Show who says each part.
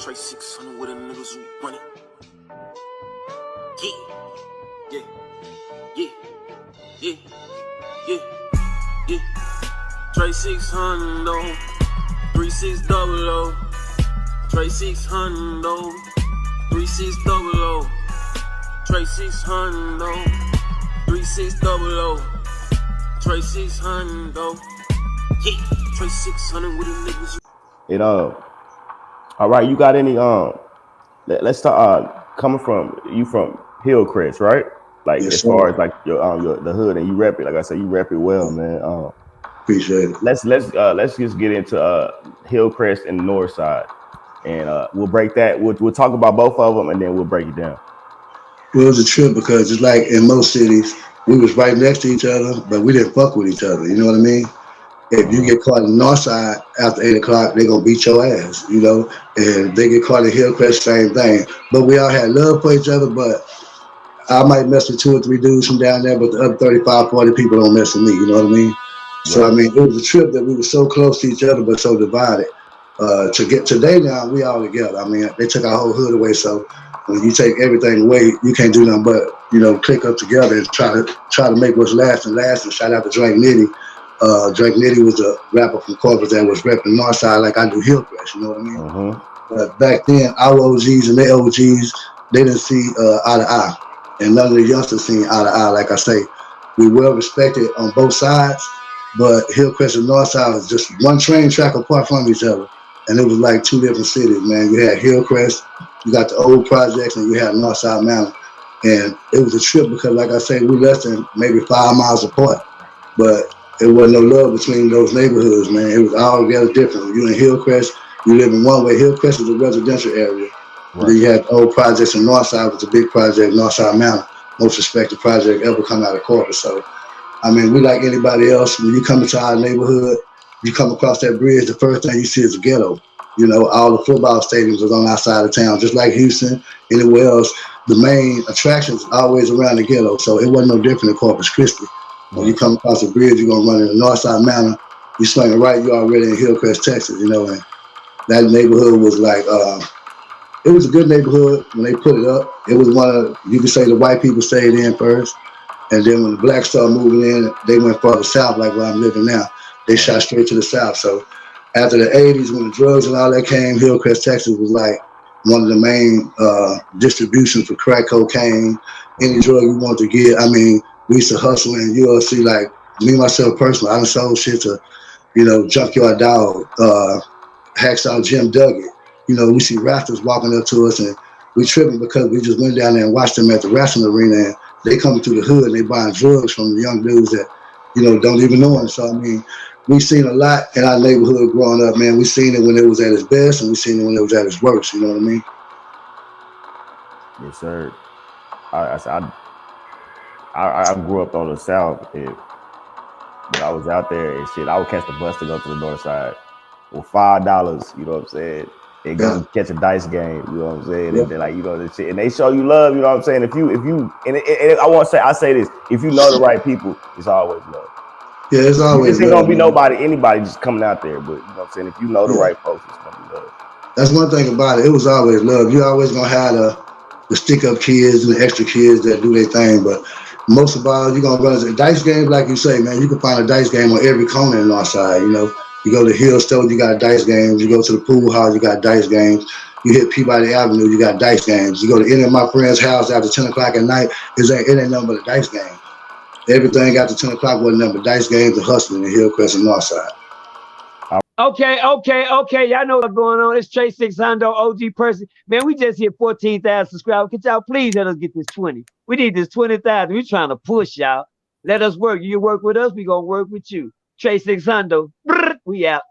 Speaker 1: Trey 600 with a niggas who run it. Yeah, yeah, yeah, yeah, yeah, yeah. Trey 600, 3600. Trey 600, 3600. Trey 600, 3600. Trey 600, yeah. Trey 600 with a niggas.
Speaker 2: All right, you got any let's start coming from you from HILLCREST, right? Like
Speaker 3: yes,
Speaker 2: as far as like your the hood, and you rep it, like I said, you rep it well, man.
Speaker 3: Appreciate it.
Speaker 2: Let's just get into HILLCREST and the north side, and we'll break that. We'll talk about both of them, and then we'll break it down.
Speaker 3: Well, it was a trip because it's like in most cities, we was right next to each other, but we didn't fuck with each other. You know what I mean? If you get caught in the north side after 8 o'clock, they're gonna beat your ass, you know. And they get caught in HILLCREST, same thing. But we all had love for each other, but I might mess with 2 or 3 dudes from down there, but the other 35, 40 people don't mess with me, you know what I mean? Right. So I mean, it was a trip that we were so close to each other, but so divided. To get today now, we all together. I mean, they took our whole hood away, so when you take everything away, you can't do nothing but, you know, click up together and try to make what's last and last. And shout out to Drake Nitty. Drake Nitty was a rapper from Corpus that was repping Northside like I do HILLCREST, you know what I mean? But back then, our OGs and their OGs, they didn't see eye to eye. And none of the youngsters seen eye to eye. Like I say, we well respected on both sides, but HILLCREST and Northside was just one train track apart from each other. And it was like 2 different cities, man. You had HILLCREST, you got the old projects, and you had Northside Mountain. And it was a trip because, like I say, we less than maybe 5 miles apart. But there wasn't no love between those neighborhoods, man. It was all together different. You in HILLCREST, you live in one way. HILLCREST is a residential area. Right. Then you had old projects in Northside, was a big project, Northside Mountain, most respected project ever come out of Corpus. So, I mean, we like anybody else. When you come into our neighborhood, you come across that bridge, the first thing you see is a ghetto. You know, all the football stadiums was on our side of town, just like Houston, anywhere else. The main attractions always around the ghetto, so it wasn't no different in Corpus Christi. When you come across the bridge, you're gonna run in the Northside Mountain. You swing right, you're already in HILLCREST, Texas. You know, and that neighborhood was like, it was a good neighborhood when they put it up. It was one of, you could say the white people stayed in first, and then when the blacks started moving in, they went farther south, like where I'm living now. They shot straight to the south. So after the 80s, when the drugs and all that came, HILLCREST, Texas was like one of the main distributions for crack cocaine, any drug you want to get. I mean, we used to hustle, and you'll see, like, me, myself, personally, I done sold shit to, you know, Junkyard Dog, Hacksaw Jim Duggan. You know, we see rappers walking up to us, and we tripping because we just went down there and watched them at the wrestling arena, and they coming through the hood, and they buying drugs from the young dudes that, you know, don't even know them. So, I mean, we seen a lot in our neighborhood growing up, man. We seen it when it was at its best, and we seen it when it was at its worst, you know what I mean?
Speaker 2: Yes, sir. I grew up on the south, and when I was out there and shit, I would catch the bus to go to the north side with $5, you know what I'm saying? And go catch a dice game, you know what I'm saying? And then, like, you know, this shit, and they show you love, you know what I'm saying? If you and I want to say, I say this, if you know the right people, it's always love.
Speaker 3: Yeah, it's always
Speaker 2: love. It's gonna be anybody just coming out there, but you know what I'm saying? If you know the right folks, it's gonna be love.
Speaker 3: That's one thing about it. It was always love. You always gonna have the stick up kids and the extra kids that do their thing, but most of all, you're gonna run a dice game, like you say, man. You can find a dice game on every corner in Northside. You know, you go to Hill Store, you got dice games. You go to the pool house, you got dice games. You hit Peabody Avenue, you got dice games. You go to any of my friends' house after 10 o'clock at night, it ain't nothing but a dice game. Everything after 10 o'clock wasn't nothing but dice games and hustling in HILLCREST and Northside.
Speaker 4: Okay. Y'all know what's going on. It's Trey 600, OG person. Man, we just hit 14,000 subscribers. Could y'all please let us get this 20? We need this 20,000. We're trying to push y'all. Let us work. You work with us, we gonna work with you. Trey 600. We out.